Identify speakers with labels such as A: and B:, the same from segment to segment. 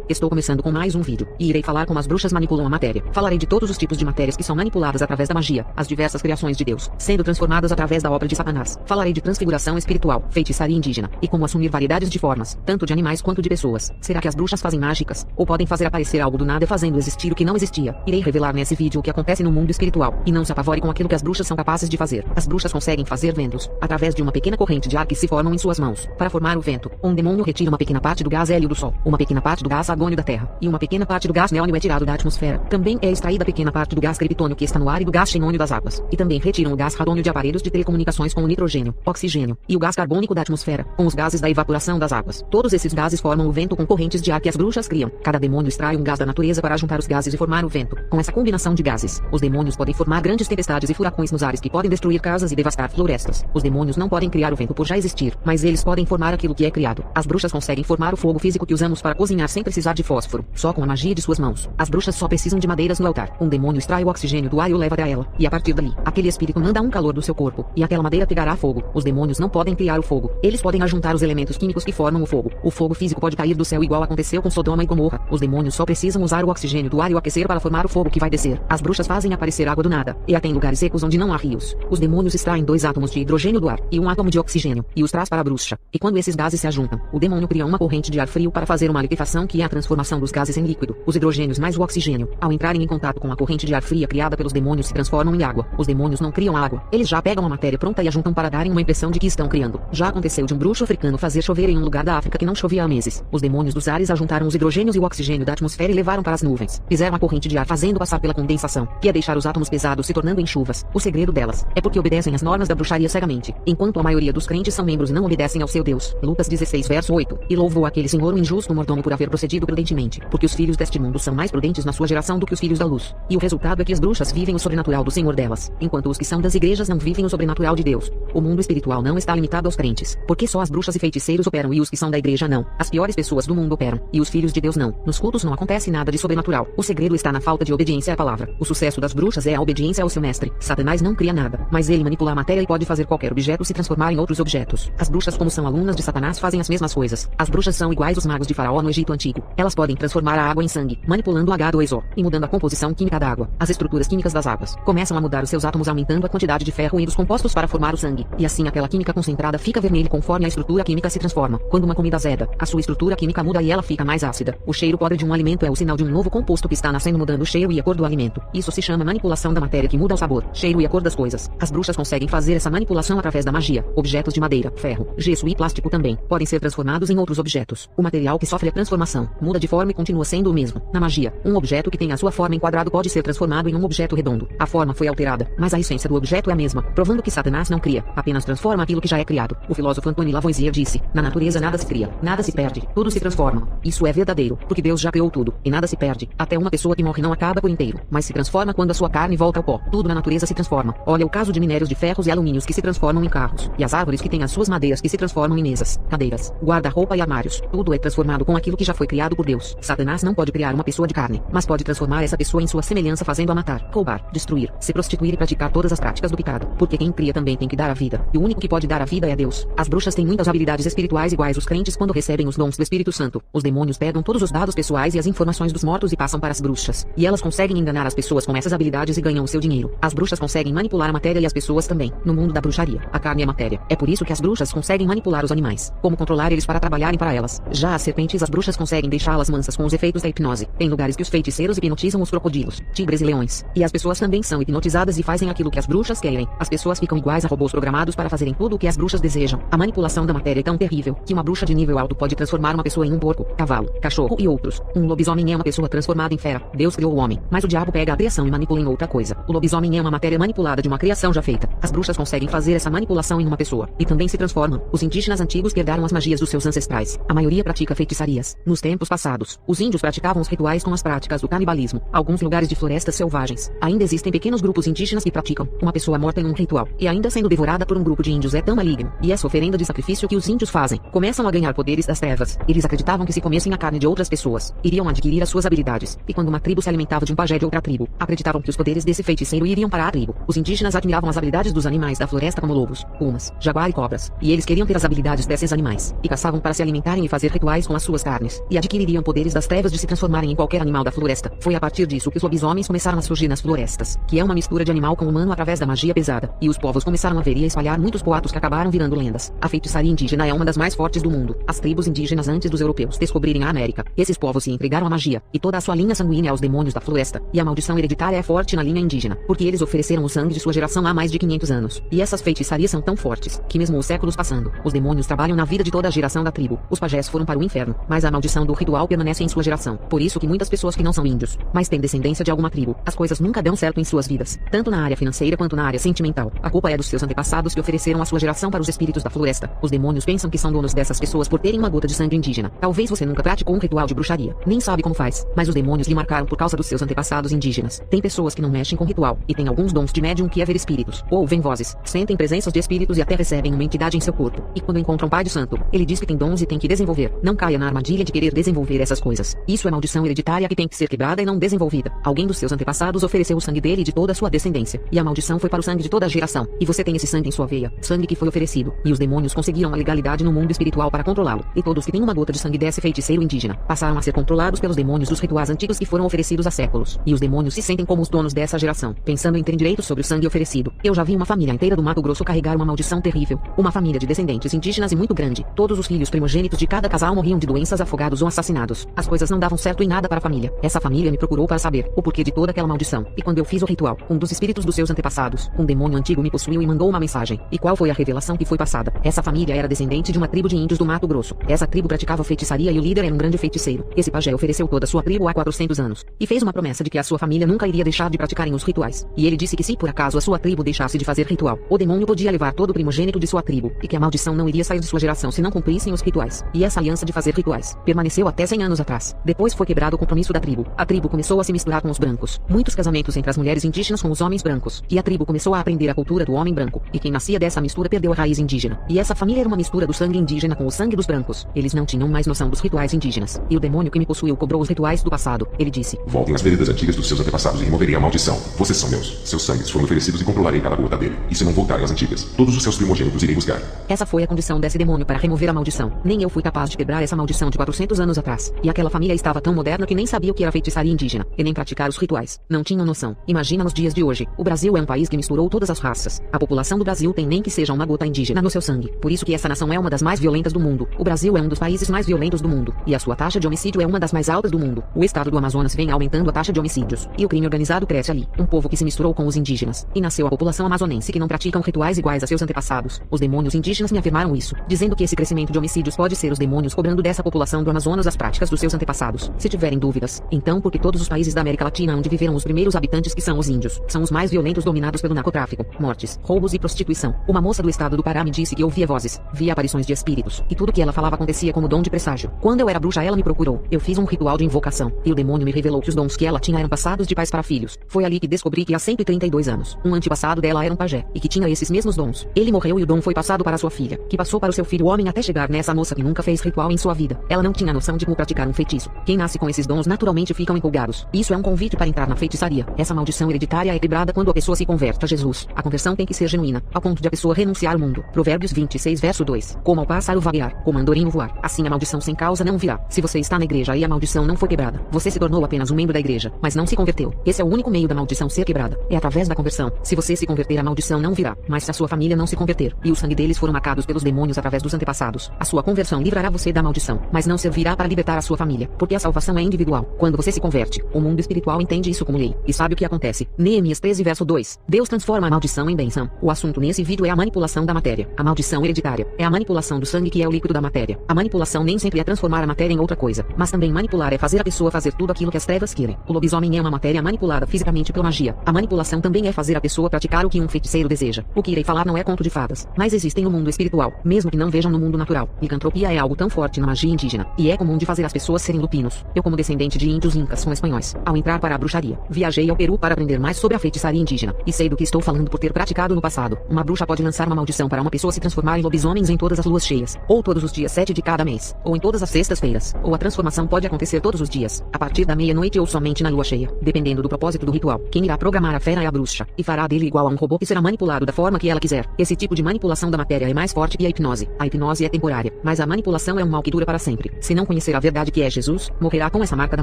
A: Estou começando com mais um vídeo, e irei falar como as bruxas manipulam a matéria. Falarei de todos os tipos de matérias que são manipuladas através da magia, as diversas criações de Deus, sendo transformadas através da obra de Satanás. Falarei de transfiguração espiritual, feitiçaria indígena, e como assumir variedades de formas, tanto de animais quanto de pessoas. Será que as bruxas fazem mágicas? Ou podem fazer aparecer algo do nada fazendo existir o que não existia? Irei revelar nesse vídeo o que acontece no mundo espiritual, e não se apavore com aquilo que as bruxas são capazes de fazer. As bruxas conseguem fazer ventos, através de uma pequena corrente de ar que se formam em suas mãos. Para formar o vento, um demônio retira uma pequena parte do gás hélio do Sol, uma pequena parte do gás argônio da Terra, e uma pequena parte do gás neônio é tirado da atmosfera. Também é extraída pequena parte do gás criptônio que está no ar e do gás xenônio das águas. E também retiram o gás radônio de aparelhos de telecomunicações com o nitrogênio, oxigênio, e o gás carbônico da atmosfera, com os gases da evaporação das águas. Todos esses gases formam o vento com correntes de ar que as bruxas criam. Cada demônio extrai um gás da natureza para juntar os gases e formar o vento. Com essa combinação de gases, os demônios podem formar grandes tempestades e furacões nos ares que podem destruir casas e devastar florestas. Os demônios não podem criar o vento por já existir, mas eles podem formar aquilo que é criado. As bruxas conseguem formar o fogo físico que usamos para cozinhar sem precisar de fósforo, só com a magia de suas mãos. As bruxas só precisam de madeiras no altar. Um demônio extrai o oxigênio do ar e o leva até ela, e a partir dali, aquele espírito manda um calor do seu corpo, e aquela madeira pegará fogo. Os demônios não podem criar o fogo. Eles podem ajuntar os elementos químicos que formam o fogo. O fogo físico pode cair do céu igual aconteceu com Sodoma e Gomorra. Os demônios só precisam usar o oxigênio do ar e o aquecer para formar o fogo que vai descer. As bruxas fazem aparecer água do nada, e até em lugares secos onde não há rios. Os demônios extraem 2 átomos de hidrogênio do ar, e um átomo de oxigênio, e os traz para a bruxa. E quando esses gases se ajuntam, o demônio cria uma corrente de ar frio para fazer uma liquefação que é a transformação dos gases em líquido. Os hidrogênios mais o oxigênio, ao entrarem em contato com a corrente de ar fria criada pelos demônios se transformam em água. Os demônios não criam água. Eles já pegam a matéria pronta e a juntam para darem uma impressão de que estão criando. Já aconteceu de um bruxo africano fazer chover em um lugar da África que não chovia há meses. Os demônios dos ares ajuntaram os hidrogênios e o oxigênio da atmosfera e levaram para as nuvens. Fizeram a corrente de ar fazendo passar pela condensação, que é deixar os átomos pesados se tornando em chuvas. O segredo delas é porque obedecem às normas da bruxaria cegamente, enquanto a maioria dos crentes são membros e não obedecem ao seu Deus. Lucas 16 verso 8. E louvou aquele senhor o injusto mordomo por haver procedido prudentemente, porque os filhos deste mundo são mais prudentes na sua geração do que os filhos da luz. E o resultado é que as bruxas vivem o sobrenatural do Senhor delas, enquanto os que são das igrejas não vivem o sobrenatural de Deus. O mundo espiritual não está limitado aos crentes, porque só as bruxas e feiticeiros operam e os que são da igreja não. As piores pessoas do mundo operam, e os filhos de Deus não. Nos cultos não acontece nada de sobrenatural. O segredo está na falta de obediência à palavra. O sucesso das bruxas é a obediência ao seu mestre. Satanás não cria nada, mas ele manipula a matéria e pode fazer qualquer objeto se transformar em outros objetos. As bruxas, como são alunas de Satanás, fazem as mesmas coisas. As bruxas são iguais aos magos de Faraó no Egito Antigo. Elas podem transformar a água em sangue, manipulando o H2O e mudando a composição química da água. As estruturas químicas das águas começam a mudar os seus átomos, aumentando a quantidade de ferro e dos compostos para formar o sangue. E assim aquela química concentrada fica vermelha conforme a estrutura química se transforma. Quando uma comida azeda, a sua estrutura química muda e ela fica mais ácida. O cheiro podre de um alimento é o sinal de um novo composto que está nascendo, mudando o cheiro e a cor do alimento. Isso se chama manipulação da matéria, que muda o sabor, cheiro e a cor das coisas. As bruxas conseguem fazer essa manipulação através da magia. Objetos de madeira, ferro, gesso e plástico também podem ser transformados em outros objetos. O material que sofre a transformação muda de forma e continua sendo o mesmo. Na magia, um objeto que tem a sua forma em quadrado pode ser transformado em um objeto redondo. A forma foi alterada, mas a essência do objeto é a mesma, provando que Satanás não cria, apenas transforma aquilo que já é criado. O filósofo Antoine Lavoisier disse: na natureza nada se cria, nada se perde, tudo se transforma. Isso é verdadeiro, porque Deus já criou tudo, e nada se perde. Até uma pessoa que morre não acaba por inteiro, mas se transforma quando a sua carne volta ao pó. Tudo na natureza se transforma. Olha o caso de minérios de ferros e alumínios que se transformam em carros, e as árvores que têm as suas madeiras que se transformam em mesas, cadeiras, guarda-roupa e armários. Tudo é transformado com aquilo que já foi criado por Deus. Satanás não pode criar uma pessoa de carne, mas pode transformar essa pessoa em sua semelhança, fazendo-a matar, roubar, destruir, se prostituir e praticar todas as práticas do pecado. Porque quem cria também tem que dar a vida, e o único que pode dar a vida é Deus. As bruxas têm muitas habilidades espirituais iguais os crentes quando recebem os dons do Espírito Santo. Os demônios pegam todos os dados pessoais e as informações dos mortos e passam para as bruxas, e elas conseguem enganar as pessoas com essas habilidades e ganham o seu dinheiro. As bruxas conseguem manipular a matéria e as pessoas também. No mundo da bruxaria, a carne é matéria. É por isso que as bruxas conseguem manipular os animais, como controlar eles para trabalharem para elas. Já as serpentes, as bruxas conseguem deixá-las mansas com os efeitos da hipnose. Tem lugares que os feiticeiros hipnotizam os crocodilos, tigres e leões, e as pessoas também são hipnotizadas e fazem aquilo que as bruxas querem. As pessoas ficam iguais a robôs programados para fazerem tudo o que as bruxas desejam. A manipulação da matéria é tão terrível que uma bruxa de nível alto pode transformar uma pessoa em um porco, cavalo, cachorro e outros. Um lobisomem é uma pessoa transformada em fera. Deus criou o homem, mas o diabo pega a criação e manipula em outra coisa. O lobisomem é uma matéria manipulada de uma criação já feita. As bruxas conseguem fazer essa manipulação em uma pessoa, e também se transformam. Os indígenas antigos que herdaram as magias dos seus ancestrais. A maioria pratica feitiçarias. Nos tempos passados, os índios praticavam os rituais com as práticas do canibalismo. Alguns lugares de florestas selvagens, ainda existem pequenos grupos indígenas que praticam. Uma pessoa morta em um ritual, e ainda sendo devorada por um grupo de índios é tão maligno, e essa oferenda de sacrifício que os índios fazem, começam a ganhar poderes das trevas. Eles acreditavam que se comessem a carne de outras pessoas, iriam adquirir as suas habilidades, e quando uma tribo se alimentava de um pajé de outra tribo, acreditavam que os poderes desse feiticeiro iriam para a tribo. Os indígenas admiravam as habilidades dos animais da floresta como lobos, pumas, jaguar e cobras, e eles queriam ter as habilidades desses animais, e caçavam para se alimentarem e fazer rituais com as suas carnes, e adquirir adquiririam poderes das trevas de se transformarem em qualquer animal da floresta. Foi a partir disso que os lobisomens começaram a surgir nas florestas, que é uma mistura de animal com humano através da magia pesada, e os povos começaram a ver e a espalhar muitos boatos que acabaram virando lendas. A feitiçaria indígena é uma das mais fortes do mundo. As tribos indígenas antes dos europeus descobrirem a América, esses povos se entregaram à magia, e toda a sua linha sanguínea aos demônios da floresta, e a maldição hereditária é forte na linha indígena, porque eles ofereceram o sangue de sua geração há mais de 500 anos, e essas feitiçarias são tão fortes, que mesmo os séculos passando, os demônios trabalham na vida de toda a geração da tribo. Os pajés foram para o inferno, mas a maldição do ritual permanece em sua geração. Por isso que muitas pessoas que não são índios, mas têm descendência de alguma tribo, as coisas nunca dão certo em suas vidas, tanto na área financeira quanto na área sentimental. A culpa é dos seus antepassados que ofereceram a sua geração para os espíritos da floresta. Os demônios pensam que são donos dessas pessoas por terem uma gota de sangue indígena. Talvez você nunca praticou um ritual de bruxaria, nem sabe como faz, mas os demônios lhe marcaram por causa dos seus antepassados indígenas. Tem pessoas que não mexem com ritual, e tem alguns dons de médium que é ver espíritos, ouvem vozes, sentem presenças de espíritos e até recebem uma entidade em seu corpo. E quando encontram um pai de santo, ele diz que tem dons e tem que desenvolver. Não caia na armadilha de querer desenvolver essas coisas. Isso é maldição hereditária que tem que ser quebrada e não desenvolvida. Alguém dos seus antepassados ofereceu o sangue dele e de toda a sua descendência, e a maldição foi para o sangue de toda a geração. E você tem esse sangue em sua veia, sangue que foi oferecido, e os demônios conseguiram a legalidade no mundo espiritual para controlá-lo. E todos que têm uma gota de sangue desse feiticeiro indígena passaram a ser controlados pelos demônios dos rituais antigos que foram oferecidos há séculos. E os demônios se sentem como os donos dessa geração, pensando em ter direito sobre o sangue oferecido. Eu já vi uma família inteira do Mato Grosso carregar uma maldição terrível. Uma família de descendentes indígenas e muito grande. Todos os filhos primogênitos de cada casal morriam de doenças, afogados ou assassinados. As coisas não davam certo em nada para a família. Essa família me procurou para saber o porquê de toda aquela maldição. E quando eu fiz o ritual, um dos espíritos dos seus antepassados, um demônio antigo, me possuiu e mandou uma mensagem. E qual foi a revelação que foi passada? Essa família era descendente de uma tribo de índios do Mato Grosso. Essa tribo praticava feitiçaria e o líder era um grande feiticeiro. Esse pajé ofereceu toda a sua tribo há 400 anos. E fez uma promessa de que a sua família nunca iria deixar de praticarem os rituais. E ele disse que se por acaso a sua tribo deixasse de fazer ritual, o demônio podia levar todo o primogênito de sua tribo, e que a maldição não iria sair de sua geração se não cumprissem os rituais. E essa aliança de fazer rituais permaneceu até 100 anos atrás. Depois foi quebrado o compromisso da tribo. A tribo começou a se misturar com os brancos. Muitos casamentos entre as mulheres indígenas com os homens brancos. E a tribo começou a aprender a cultura do homem branco. E quem nascia dessa mistura perdeu a raiz indígena. E essa família era uma mistura do sangue indígena com o sangue dos brancos. Eles não tinham mais noção dos rituais indígenas. E o demônio que me possuiu cobrou os rituais do passado. Ele disse:
B: voltem às veredas antigas dos seus antepassados e removerei a maldição. Vocês são meus. Seus sangues foram oferecidos e controlarei cada gota dele. E se não voltarem às antigas, todos os seus primogênitos irei buscar.
A: Essa foi a condição desse demônio para remover a maldição. Nem eu fui capaz de quebrar essa maldição de 400 anos atrás. E aquela família estava tão moderna que nem sabia o que era feitiçaria indígena, e nem praticar os rituais. Não tinham noção. Imagina nos dias de hoje. O Brasil é um país que misturou todas as raças. A população do Brasil tem nem que seja uma gota indígena no seu sangue. Por isso que essa nação é uma das mais violentas do mundo. O Brasil é um dos países mais violentos do mundo. E a sua taxa de homicídio é uma das mais altas do mundo. O estado do Amazonas vem aumentando a taxa de homicídios. E o crime organizado cresce ali. Um povo que se misturou com os indígenas. E nasceu a população amazonense que não praticam rituais iguais a seus antepassados. Os demônios indígenas me afirmaram isso, dizendo que esse crescimento de homicídios pode ser os demônios cobrando dessa população do Amazonas as práticas dos seus antepassados. Se tiverem dúvidas, então porque todos os países da América Latina onde viveram os primeiros habitantes, que são os índios, são os mais violentos, dominados pelo narcotráfico, mortes, roubos e prostituição. Uma moça do estado do Pará me disse que ouvia vozes, via aparições de espíritos, e tudo que ela falava acontecia como dom de presságio. Quando eu era bruxa, ela me procurou. Eu fiz um ritual de invocação, e o demônio me revelou que os dons que ela tinha eram passados de pais para filhos. Foi ali que descobri que há 132 anos, um antepassado dela era um pajé, e que tinha esses mesmos dons. Ele morreu e o dom foi passado para sua filha, que passou para o seu filho homem até chegar nessa moça que nunca fez ritual em sua vida. Ela não tinha noção de como praticar um feitiço. Quem nasce com esses dons naturalmente ficam empolgados. Isso é um convite para entrar na feitiçaria. Essa maldição hereditária é quebrada quando a pessoa se converte a Jesus. A conversão tem que ser genuína, ao ponto de a pessoa renunciar ao mundo. Provérbios 26 verso 2. Como ao pássaro vaguear, como andorinho voar, assim a maldição sem causa não virá. Se você está na igreja e a maldição não foi quebrada, você se tornou apenas um membro da igreja, mas não se converteu. Esse é o único meio da maldição ser quebrada. É através da conversão. Se você se converter, a maldição não virá. Mas se a sua família não se converter, e o sangue deles foram marcados pelos demônios através dos antepassados, a sua conversão livrará você da maldição, mas não servirá para libertar a sua família, porque a salvação é individual. Quando você se converte, o mundo espiritual entende isso como lei, e sabe o que acontece. Neemias 13 verso 2. Deus transforma a maldição em bênção. O assunto nesse vídeo é a manipulação da matéria. A maldição hereditária é a manipulação do sangue, que é o líquido da matéria. A manipulação nem sempre é transformar a matéria em outra coisa, mas também manipular é fazer a pessoa fazer tudo aquilo que as trevas querem. O lobisomem é uma matéria manipulada fisicamente pela magia. A manipulação também é fazer a pessoa praticar o que um feiticeiro deseja. O que irei falar não é conto de fadas, mas existem no mundo espiritual, mesmo que não vejam no mundo natural. Licantropia é algo tão forte na magia indígena, e é comum de fazer as pessoas serem lupinos. Eu, como descendente de índios incas com espanhóis, ao entrar para a bruxaria, viajei ao Peru para aprender mais sobre a feitiçaria indígena, e sei do que estou falando por ter praticado no passado. Uma bruxa pode lançar uma maldição para uma pessoa se transformar em lobisomens em todas as luas cheias, ou todos os dias 7 de cada mês, ou em todas as sextas-feiras, ou a transformação pode acontecer todos os dias, a partir da meia-noite ou somente na lua cheia, dependendo do propósito do ritual. Quem irá programar a fera é a bruxa, e fará dele igual a um robô que será manipulado da forma que ela quiser. Esse tipo de manipulação da matéria é mais forte que a hipnose. A hipnose é temporária, mas a manipulação é um mal que dura para sempre. Se não conhecer conhecer a verdade que é Jesus, morrerá com essa marca da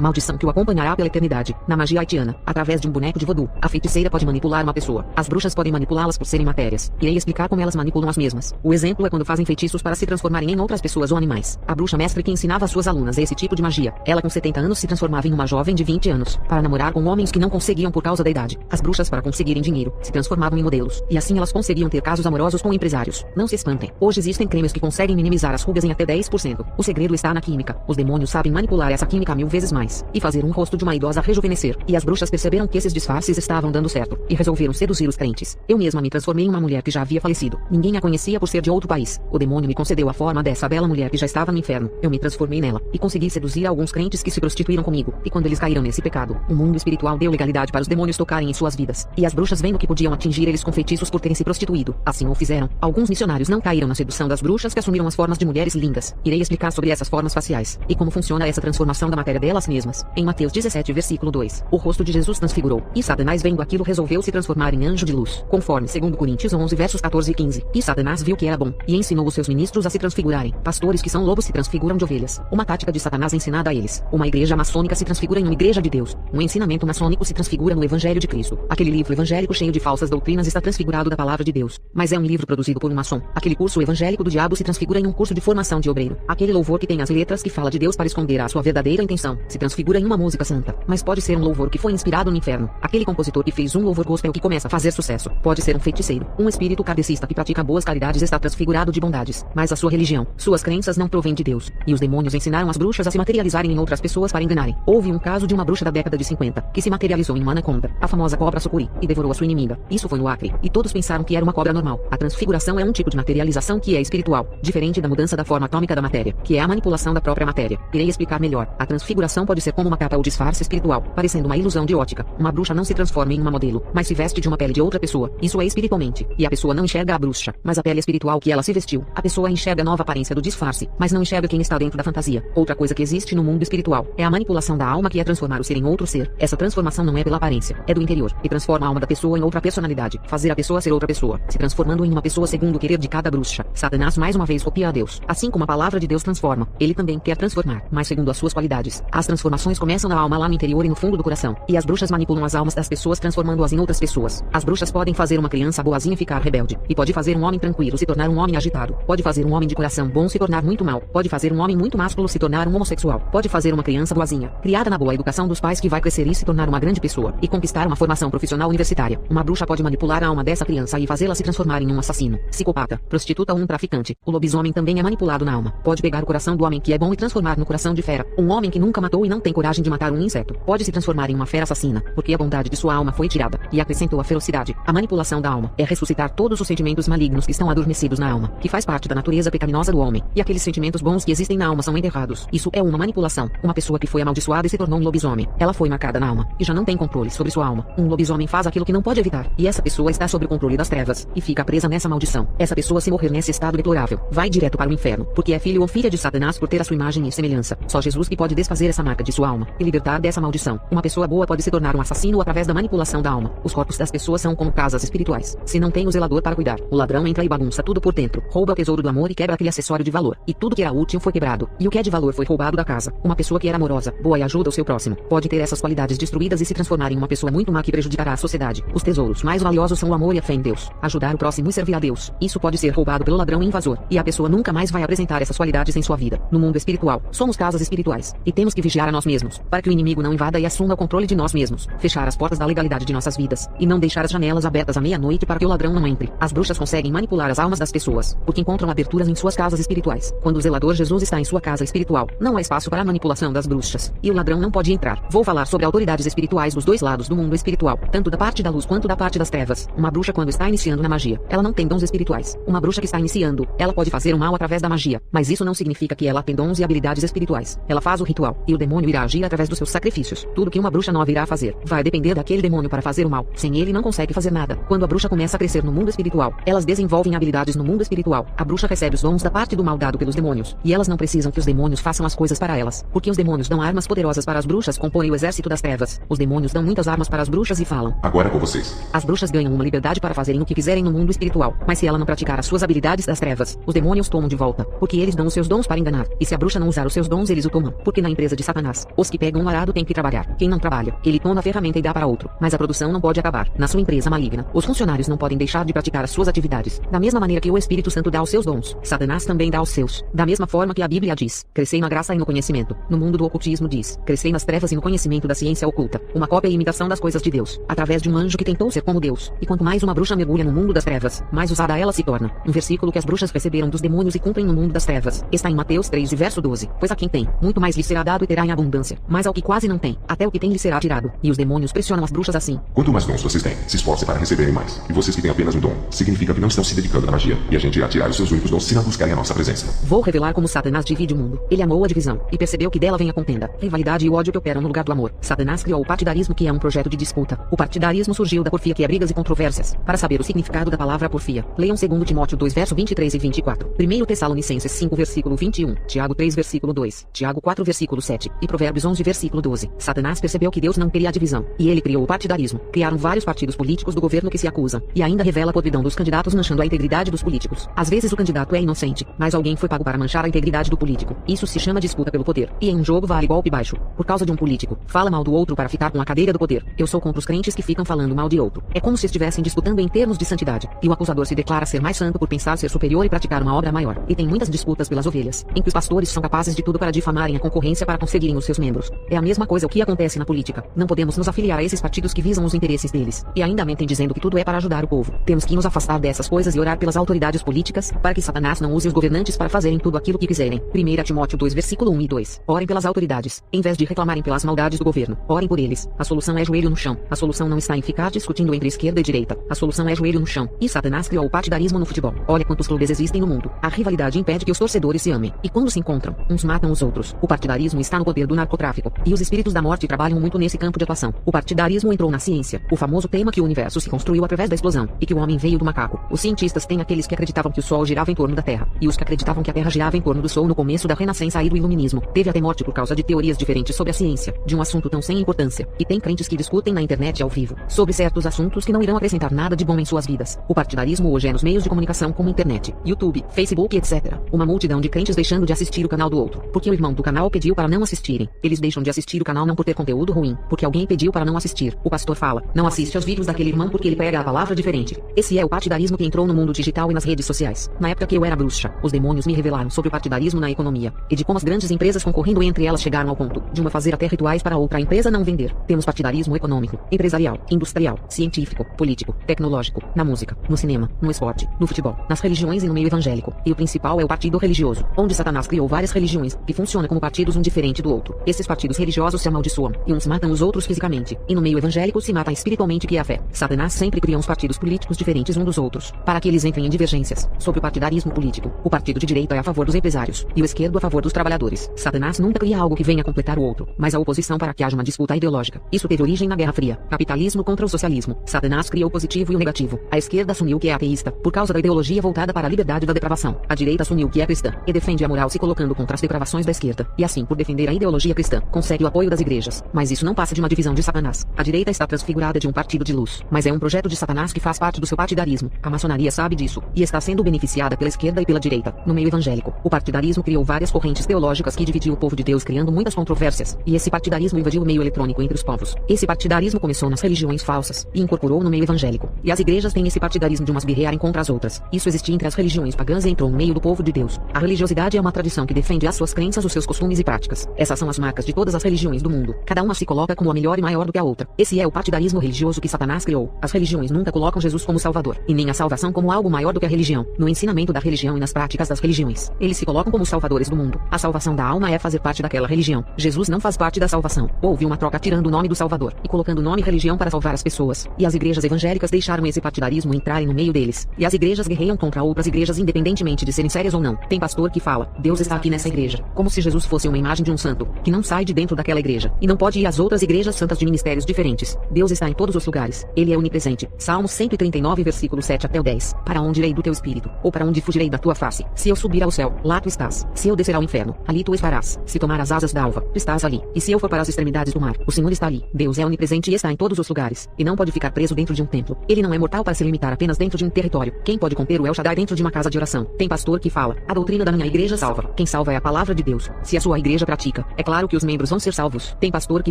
A: maldição que o acompanhará pela eternidade. Na magia haitiana, através de um boneco de voodoo, a feiticeira pode manipular uma pessoa. As bruxas podem manipulá-las por serem matérias. Irei explicar como elas manipulam as mesmas. O exemplo é quando fazem feitiços para se transformarem em outras pessoas ou animais. A bruxa mestre que ensinava às suas alunas esse tipo de magia. Ela com 70 anos se transformava em uma jovem de 20 anos, para namorar com homens que não conseguiam por causa da idade. As bruxas, para conseguirem dinheiro, se transformavam em modelos. E assim elas conseguiam ter casos amorosos com empresários. Não se espantem. Hoje existem cremes que conseguem minimizar as rugas em até 10%. O segredo está na química. Os demônios sabem manipular essa química 1000 vezes mais. E fazer um rosto de uma idosa rejuvenescer. E as bruxas perceberam que esses disfarces estavam dando certo. E resolveram seduzir os crentes. Eu mesma me transformei em uma mulher que já havia falecido. Ninguém a conhecia por ser de outro país. O demônio me concedeu a forma dessa bela mulher que já estava no inferno. Eu me transformei nela. E consegui seduzir alguns crentes que se prostituíram comigo. E quando eles caíram nesse pecado, o mundo espiritual deu legalidade para os demônios tocarem em suas vidas. E as bruxas, vendo que podiam atingir eles com feitiços por terem se prostituído, assim o fizeram. Alguns missionários não caíram na sedução das bruxas que assumiram as formas de mulheres lindas. Irei explicar sobre essas formas faciais. E como funciona essa transformação da matéria delas mesmas. Em Mateus 17 versículo 2. O rosto de Jesus transfigurou. E Satanás, vendo aquilo, resolveu se transformar em anjo de luz. Conforme 2 Coríntios 11 versos 14 e 15. E Satanás viu que era bom. E ensinou os seus ministros a se transfigurarem. Pastores que são lobos se transfiguram de ovelhas. Uma tática de Satanás ensinada a eles. Uma igreja maçônica se transfigura em uma igreja de Deus. Um ensinamento maçônico se transfigura no Evangelho de Cristo. Aquele livro evangélico cheio de falsas doutrinas está transfigurado da palavra de Deus. Mas é um livro produzido por um maçom. Aquele curso evangélico do diabo se transfigura em um curso de formação de obreiro. Aquele louvor que tem as letras que fala de Deus para esconder a sua verdadeira intenção se transfigura em uma música santa. Mas pode ser um louvor que foi inspirado no inferno. Aquele compositor que fez um louvor gospel que começa a fazer sucesso. Pode ser um feiticeiro. Um espírito kardecista que pratica boas caridades está transfigurado de bondades. Mas a sua religião, suas crenças não provêm de Deus. E os demônios ensinaram as bruxas a se materializarem em outras pessoas para enganarem. Houve um caso de uma bruxa da década de 50 que se materializou em uma anaconda, a famosa cobra sucuri, e devorou a sua inimiga. Isso foi no Acre. E todos pensaram que era uma cobra normal. A transfiguração é um tipo de materialização que é espiritual, diferente da mudança da forma atômica da matéria, que é a manipulação da própria matéria. Irei explicar melhor. A transfiguração pode ser como uma capa ou disfarce espiritual, parecendo uma ilusão de ótica. Uma bruxa não se transforma em uma modelo, mas se veste de uma pele de outra pessoa. Isso é espiritualmente. E a pessoa não enxerga a bruxa, mas a pele espiritual que ela se vestiu. A pessoa enxerga a nova aparência do disfarce, mas não enxerga quem está dentro da fantasia. Outra coisa que existe no mundo espiritual é a manipulação da alma, que é transformar o ser em outro ser. Essa transformação não é pela aparência, é do interior, e transforma a alma da pessoa em outra personalidade, fazer a pessoa ser outra pessoa, se transformando em uma pessoa segundo o querer de cada bruxa. Satanás mais uma vez copia a Deus. Assim como a palavra de Deus transforma, ele também quer transformar, mas segundo as suas qualidades. As transformações começam na alma, lá no interior e no fundo do coração. E as bruxas manipulam as almas das pessoas, transformando-as em outras pessoas. As bruxas podem fazer uma criança boazinha ficar rebelde, e pode fazer um homem tranquilo se tornar um homem agitado. Pode fazer um homem de coração bom se tornar muito mal. Pode fazer um homem muito másculo se tornar um homossexual. Pode fazer uma criança boazinha, criada na boa educação dos pais, que vai crescer e se tornar uma grande pessoa e conquistar uma formação profissional universitária. Uma bruxa pode manipular a alma dessa criança e fazê-la se transformar em um assassino, psicopata, prostituta ou um traficante. O lobisomem também é manipulado na alma. Pode pegar o coração do homem que é bom e transformar no coração de fera. Um homem que nunca matou e não tem coragem de matar um inseto pode se transformar em uma fera assassina, porque a bondade de sua alma foi tirada e acrescentou a ferocidade. A manipulação da alma é ressuscitar todos os sentimentos malignos que estão adormecidos na alma, que faz parte da natureza pecaminosa do homem, e aqueles sentimentos bons que existem na alma são enterrados. Isso é uma manipulação. Uma pessoa que foi amaldiçoada e se tornou um lobisomem, ela foi marcada na alma e já não tem controle sobre sua alma. Um lobisomem faz aquilo que não pode evitar, e essa pessoa está sob o controle das trevas e fica presa nessa maldição. Essa pessoa, se morrer nesse estado deplorável, vai direto para o inferno, porque é filho ou filha de Satanás por ter a sua imagem e semelhança. Só Jesus que pode desfazer essa marca de sua alma e libertar dessa maldição. Uma pessoa boa pode se tornar um assassino através da manipulação da alma. Os corpos das pessoas são como casas espirituais. Se não tem o zelador para cuidar, o ladrão entra e bagunça tudo por dentro, rouba o tesouro do amor e quebra aquele acessório de valor. E tudo que era útil foi quebrado, e o que é de valor foi roubado da casa. Uma pessoa que era amorosa, boa e ajuda o seu próximo, pode ter essas qualidades destruídas e se transformar em uma pessoa muito má que prejudicará a sociedade. Os tesouros mais valiosos são o amor e a fé em Deus, ajudar o próximo e servir a Deus. Isso pode ser roubado pelo ladrão e invasor, e a pessoa nunca mais vai apresentar essas qualidades em sua vida. No mundo espiritual, somos casas espirituais, e temos que vigiar a nós mesmos, para que o inimigo não invada e assuma o controle de nós mesmos. Fechar as portas da legalidade de nossas vidas, e não deixar as janelas abertas à meia-noite para que o ladrão não entre. As bruxas conseguem manipular as almas das pessoas, porque encontram aberturas em suas casas espirituais. Quando o zelador Jesus está em sua casa espiritual, não há espaço para a manipulação das bruxas, e o ladrão não pode entrar. Vou falar sobre autoridades espirituais dos dois lados do mundo espiritual, tanto da parte da luz quanto da parte das trevas. Uma bruxa, quando está iniciando na magia, ela não tem dons espirituais. Uma bruxa que está iniciando, ela pode fazer o mal através da magia, mas isso não significa que ela tem dons e habilidades espirituais. Ela faz o ritual, e o demônio irá agir através dos seus sacrifícios. Tudo que uma bruxa nova irá fazer, vai depender daquele demônio para fazer o mal. Sem ele não consegue fazer nada. Quando a bruxa começa a crescer no mundo espiritual, elas desenvolvem habilidades no mundo espiritual. A bruxa recebe os dons da parte do mal dado pelos demônios, e elas não precisam que os demônios façam as coisas para elas, porque os demônios dão armas poderosas para as bruxas, compõem o exército das trevas. Os demônios dão muitas armas para as bruxas e falam:
B: agora é com vocês.
A: As bruxas ganham uma liberdade para fazerem o que quiserem no mundo espiritual, mas se ela não praticar as suas habilidades das trevas, os demônios tomam de volta, porque eles dão os seus dons para enganar, e se a bruxa não usar os seus dons eles o tomam, porque na empresa de Satanás, os que pegam o arado têm que trabalhar. Quem não trabalha, ele toma a ferramenta e dá para outro, mas a produção não pode acabar. Na sua empresa maligna, os funcionários não podem deixar de praticar as suas atividades. Da mesma maneira que o Espírito Santo dá os seus dons, Satanás também dá os seus. Da mesma forma que a Bíblia diz, crescei na graça e no conhecimento. No mundo do ocultismo diz, crescei nas trevas e no conhecimento da ciência oculta. Uma cópia e imitação das coisas de Deus, através de um anjo que tentou ser como Deus. E quanto mais uma bruxa mergulha no mundo das trevas, mais usada ela se torna. Um versículo que as bruxas receberam dos demônios e cumprem no mundo das trevas, está em Mateus 3 e verso 12. Pois a quem tem, muito mais lhe será dado e terá em abundância. Mas ao que quase não tem, até o que tem lhe será tirado. E os demônios pressionam as bruxas assim.
B: Quanto mais dons vocês têm, se esforcem para receberem mais. E vocês que têm apenas um dom, significa que não estão se dedicando à magia. E a gente irá tirar os seus únicos dons se não buscarem a nossa presença.
A: Vou revelar como Satanás divide o mundo. Ele amou a divisão, e percebeu que dela vem a contenda, rivalidade e o ódio que operam no lugar do amor. Satanás criou o partidarismo, que é um projeto de disputa. O partidarismo surgiu da porfia, que é brigas e controvérsias. Para saber o significado da palavra porfia, leiam 2 Timóteo 2 verso 23 e 24, 1 Tessalonicenses 5 versículo 21, Tiago 3 versículo 2, Tiago 4 versículo 7 e Provérbios 11 versículo 12. Satanás percebeu que Deus não queria a divisão, e ele criou o partidarismo. Criaram vários partidos políticos do governo que se acusam, e ainda revela a podridão dos candidatos, manchando a integridade dos políticos. Às vezes o candidato é inocente, mas alguém foi pago para manchar a integridade do político. Isso se chama disputa pelo poder, e em um jogo vale golpe baixo. Por causa de um político, fala mal do outro para ficar com a cadeira do poder. Eu sou contra os crentes que ficam falando mal de outro. É como se estivessem disputando em termos de santidade, e o acusador se declara ser mais santo por pensar ser superior e praticar uma obra maior. E tem muitas disputas pelas ovelhas, em que os pastores são capazes de tudo para difamarem a concorrência para conseguirem os seus membros. É a mesma coisa o que acontece na política. Não podemos nos afiliar a esses partidos que visam os interesses deles, e ainda mentem dizendo que tudo é para ajudar o povo. Temos que nos afastar dessas coisas e orar pelas autoridades políticas, para que Satanás não use os governantes para fazerem tudo aquilo que quiserem. 1 Timóteo 2 versículo 1 e 2. Orem pelas autoridades, em vez de reclamarem pelas maldades do governo. Orem por eles. A solução é joelho no chão. A solução não está em ficar discutindo entre esquerda e direita. A solução é joelho no chão. E Satanás criou o partidarismo no futebol. Olha quantos clubes existem no mundo. A rivalidade impede que os torcedores se amem. E quando se encontram, uns matam os outros. O partidarismo está no poder do narcotráfico. E os espíritos da morte trabalham muito nesse campo de atuação. O partidarismo entrou na ciência. O famoso tema que o universo se construiu através da explosão, e que o homem veio do macaco. Os cientistas têm aqueles que acreditavam que o Sol girava em torno da Terra, e os que acreditavam que a Terra girava em torno do Sol no começo da Renascença e do Iluminismo. Teve até morte por causa de teorias diferentes sobre a ciência, de um assunto tão sem importância. E tem crentes que discutem na internet ao vivo, sobre certos assuntos que não irão acrescentar nada de bom em suas vidas. O partidarismo hoje é nos meios de comunicação como internet, YouTube, Facebook, etc. Uma multidão de crentes deixando de assistir o canal do outro, porque o irmão do canal pediu para não assistirem. Eles deixam de assistir o canal não por ter conteúdo ruim, porque alguém pediu para não assistir. O pastor fala, não assiste aos vídeos daquele irmão porque ele prega a palavra diferente. Esse é o partidarismo que entrou no mundo digital e nas redes sociais. Na época que eu era bruxa, os demônios me revelaram sobre o partidarismo na economia, e de como as grandes empresas concorrendo entre elas chegaram ao ponto de uma fazer até rituais para outra empresa não vender. Temos partidarismo econômico, empresarial, industrial, científico, político, tecnológico, na música, no cinema, no esporte, no futebol, nas religiões e no meio evangélico. E o principal é o partido religioso, onde Satanás criou várias religiões, que funcionam como partidos um diferente do outro. Esses partidos religiosos se amaldiçoam, e uns matam os outros fisicamente. E no meio evangélico se mata espiritualmente, que é a fé. Satanás sempre cria uns partidos políticos diferentes uns dos outros, para que eles entrem em divergências. Sobre o partidarismo político, o partido de direita é a favor dos empresários, e o esquerdo a favor dos trabalhadores. Satanás nunca cria algo que venha completar o outro, mas a oposição para que haja uma disputa ideológica. Isso teve origem na Guerra Fria. Capitalismo contra o socialismo. Satanás criou o positivo e o negativo. A esquerda assumiu que é ateísta, por causa da ideologia voltada para a liberdade da depravação. A direita assumiu que é cristã, e defende a moral se colocando contra as depravações da esquerda. E assim, por defender a ideologia cristã, consegue o apoio das igrejas. Mas isso não passa de uma divisão de Satanás. A direita está transfigurada de um partido de luz, mas é um projeto de Satanás que faz parte do seu partidarismo. A maçonaria sabe disso, e está sendo beneficiada pela esquerda e pela direita. No meio evangélico, o partidarismo criou várias correntes teológicas que dividiam o povo de Deus, criando muitas controvérsias. E esse partidarismo invadiu o meio eletrônico entre os povos. Esse partidarismo começou nas religiões falsas, e incorporou no meio evangélico. E as igrejas têm esse partidarismo de umas guerrearem contra as outras. Isso existia entre as religiões pagãs e entrou no meio do povo de Deus. A religiosidade é uma tradição que defende as suas crenças, os seus costumes e práticas. Essas são as marcas de todas as religiões do mundo. Cada uma se coloca como a melhor e maior do que a outra. Esse é o partidarismo religioso que Satanás criou. As religiões nunca colocam Jesus como Salvador, e nem a salvação como algo maior do que a religião. No ensinamento da religião e nas práticas das religiões, eles se colocam como salvadores do mundo. A salvação da alma é fazer parte daquela religião. Jesus não faz parte da salvação. Houve uma troca tirando o nome do Salvador e colocando o nome religião para salvar as pessoas. E as igrejas evangélicas deixaram esse partidarismo entrarem no meio deles. E as igrejas guerreiam contra outras igrejas independentemente de serem sérias ou não. Tem pastor que fala, Deus está aqui nessa igreja, como se Jesus fosse uma imagem de um santo, que não sai de dentro daquela igreja, e não pode ir às outras igrejas santas de ministérios diferentes. Deus está em todos os lugares. Ele é onipresente. Salmos 139 versículo 7 até o 10. Para onde irei do teu espírito? Ou para onde fugirei da tua face? Se eu subir ao céu, lá tu estás. Se eu descer ao inferno, ali tu estarás. Se tomar as asas da alva, tu estás ali. E se eu for para as extremidades do mar, o Senhor está ali. Deus é onipresente e está em todos os lugares, e não pode ficar preso dentro de um templo. Ele não é mortal para se limitar apenas dentro de um território. Quem pode conter o El Shaddai dentro de uma casa de oração? Tem pastor que fala, a doutrina da minha igreja salva. Quem salva é a palavra de Deus. Se a sua igreja pratica, é claro que os membros vão ser salvos. Tem pastor que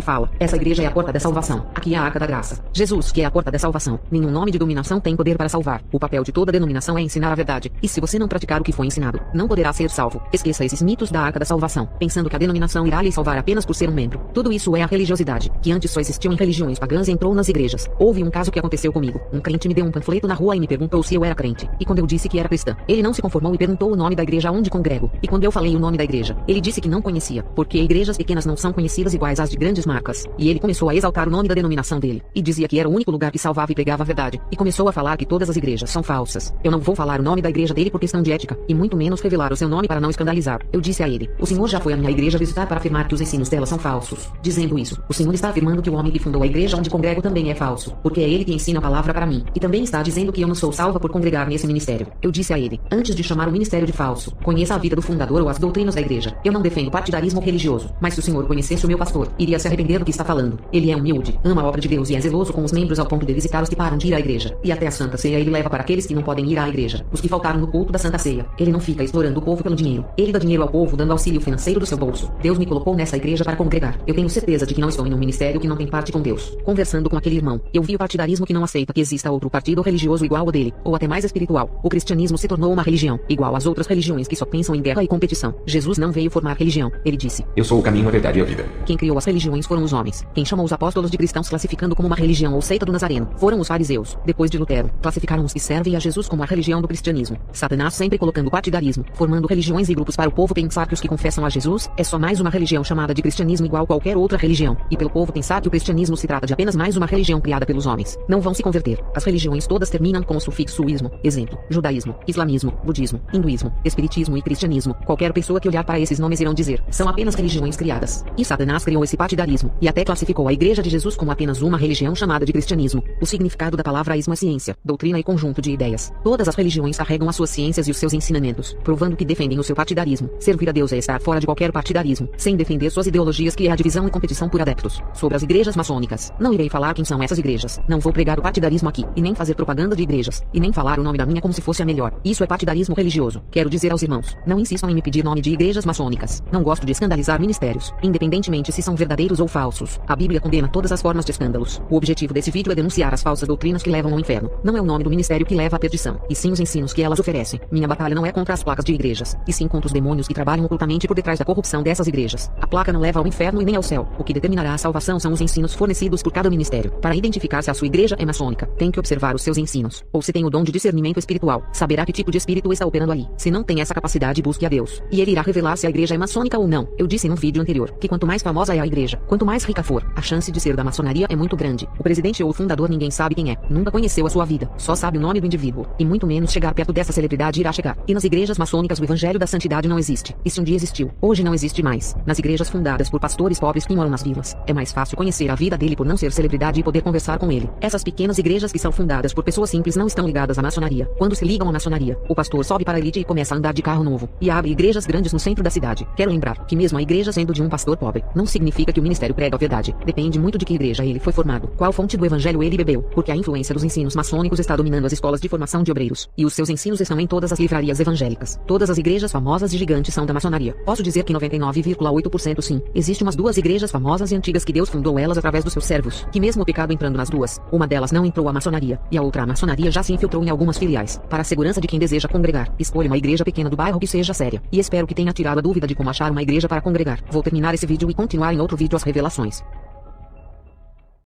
A: fala, essa igreja é a porta da salvação. Aqui é a arca da graça. Jesus, que é a porta da salvação. Nenhum nome de dominação tem poder para salvar. O papel de toda denominação é ensinar a verdade. E se você não praticar o que foi ensinado, não poderá ser salvo. Esqueça esses mitos da arca da salvação, pensando que a denominação irá lhe salvar apenas por ser um membro. Tudo isso é a religiosidade, que antes só existiu em religiões pagãs e entrou nas igrejas. Houve um caso que aconteceu comigo. Um crente me deu um panfleto na rua e me perguntou se eu era crente. E quando eu disse que era cristã, ele não se conformou e perguntou o nome da igreja onde congrego. E quando eu falei o nome da igreja, ele disse que não conhecia, porque igrejas pequenas não são conhecidas iguais às de grandes marcas. E ele começou a exaltar o nome da denominação dele, e dizia que era o único lugar que salvava e pregava a verdade. E começou a falar que todas as igrejas são falsas. Eu não vou falar o nome da igreja dele por questão de ética, e muito menos revelar o seu nome para não escandalizar. Eu disse a ele, o senhor já foi à minha igreja visitar para afirmar que os ensinos dela são falsos. Dizendo isso, o senhor está afirmando que o homem que fundou a igreja onde congrego também é falso, porque é ele que ensina a palavra para mim. E também está dizendo que eu não sou salva por congregar nesse ministério. Eu disse a ele, antes de chamar o ministério de falso, conheça a vida do fundador ou as doutrinas da igreja. Eu não defendo partidarismo religioso, mas se o senhor conhecesse o meu pastor, iria se arrepender do que está falando. Ele é humilde, ama a obra de Deus e é zeloso com os membros ao ponto de visitar os que param de ir à igreja. E até a Santa Ceia ele leva para aqueles que não podem ir à igreja, os que faltaram no culto da Santa Ceia. Ele não fica explorando o povo pelo dinheiro. Ele dá dinheiro ao povo dando auxílio financeiro do seu bolso. Deus me colocou nessa igreja para congregar. Eu tenho certeza de que não estou em um ministério que não tem parte com Deus. Conversando com aquele irmão, eu vi o partidarismo que não aceita que exista outro partido religioso igual ao dele, ou até mais espiritual. O cristianismo se tornou uma religião, igual às outras religiões que só pensam em guerra e competição. Jesus não veio formar religião. Ele disse,
B: eu sou o caminho, a verdade e a vida.
A: Quem criou as religiões foram os homens. Quem chamou os apóstolos de cristãos classificando como uma religião ou seita do Nazareno foram os fariseus. Depois de Lutero, classificaram os que servem a Jesus como a religião do cristianismo. Satanás sempre colocando partidarismo, formando religiões e grupos para o povo pensar que os que confessam a Jesus é só mais uma religião chamada de cristianismo igual qualquer outra religião, e pelo povo pensar que o cristianismo se trata de apenas mais uma religião criada pelos homens. Não vão se converter. As religiões todas terminam com o sufixo ismo. Exemplo, judaísmo, islamismo, budismo, hinduísmo, espiritismo e cristianismo. Qualquer pessoa que olhar para esses nomes irão dizer, são apenas religiões criadas. E Satanás criou esse partidarismo, e até classificou a Igreja de Jesus como apenas uma religião chamada de cristianismo. O significado da palavra ismo é ciência, doutrina e conjunto de ideias. Todas as religiões carregam as suas ciências e os seus ensinamentos, provando que defendem o seu partidarismo. Servir a Deus é estar fora de qualquer partidarismo, sem defender suas ideologias, que é a divisão e competição por adeptos. Sobre as igrejas maçônicas, não irei falar quem são essas igrejas. Não vou pregar o partidarismo aqui, e nem fazer propaganda de igrejas, e nem falar o nome da minha como se fosse a melhor. Isso é partidarismo religioso. Quero dizer aos irmãos, não insistam em me pedir nome de igrejas maçônicas. Não gosto de escandalizar ministérios, independentemente se são verdadeiros ou falsos. A Bíblia condena todas as formas de escândalos. O objetivo desse vídeo é denunciar as falsas doutrinas que levam ao inferno. Não é o nome do ministério que leva à perdição, e sim os ensinos que elas oferecem. Minha batalha não é contra as placas de igrejas, e sim contra os demônios que trabalham ocultamente por detrás da corrupção dessas igrejas. A placa não leva ao inferno e nem ao céu. O que determinará a salvação são os ensinos fornecidos por cada ministério. Para identificar se a sua igreja é maçônica, tem que observar os seus ensinos. Ou se tem o dom de discernimento espiritual, saberá que tipo de espírito está operando ali. Se não tem essa capacidade, busque a Deus, e ele irá revelar se a igreja é maçônica ou não. Eu disse no vídeo anterior que quanto mais famosa é a igreja, quanto mais rica for, a chance de ser da maçonaria é muito grande. O presidente ou o fundador ninguém sabe quem é, nunca conheceu a sua vida, só sabe o nome do indivíduo, e muito menos chegar perto dessa celebridade irá chegar. E nas igrejas maçônicas o evangelho da santidade não existe. E se um dia existiu, hoje não existe mais. Nas igrejas fundadas por pastores pobres que moram nas vilas, é mais fácil conhecer a vida dele por não ser celebridade e poder conversar com ele. Essas pequenas igrejas que são fundadas por pessoas simples não estão ligadas à maçonaria. Quando se ligam à maçonaria, o pastor sobe para a elite e começa a andar de carro novo, e abre igrejas grandes no centro da cidade. Quero lembrar que mesmo a igreja sendo de um pastor pobre, não significa que o ministério prega a verdade. Depende muito de que igreja ele foi formado, qual fonte do evangelho ele bebeu, porque a influência dos ensinos maçônicos está dominando as escolas de formação de obreiros, e os seus ensinos estão em todas as livrarias evangélicas. Todas as igrejas famosas e gigantes são da maçonaria. Posso dizer que 99,8% sim. Existem umas duas igrejas famosas e antigas que Deus fundou elas através dos seus servos, que mesmo o pecado entrando nas duas, uma delas não entrou à maçonaria, e a outra a maçonaria já se infiltrou em algumas filiais. Para a segurança de quem deseja congregar, escolha uma igreja pequena do bairro que seja séria, e espero que tenha tirado a dúvida de como achar uma igreja para congregar. Vou terminar esse vídeo e continuar em outro vídeo as revelações.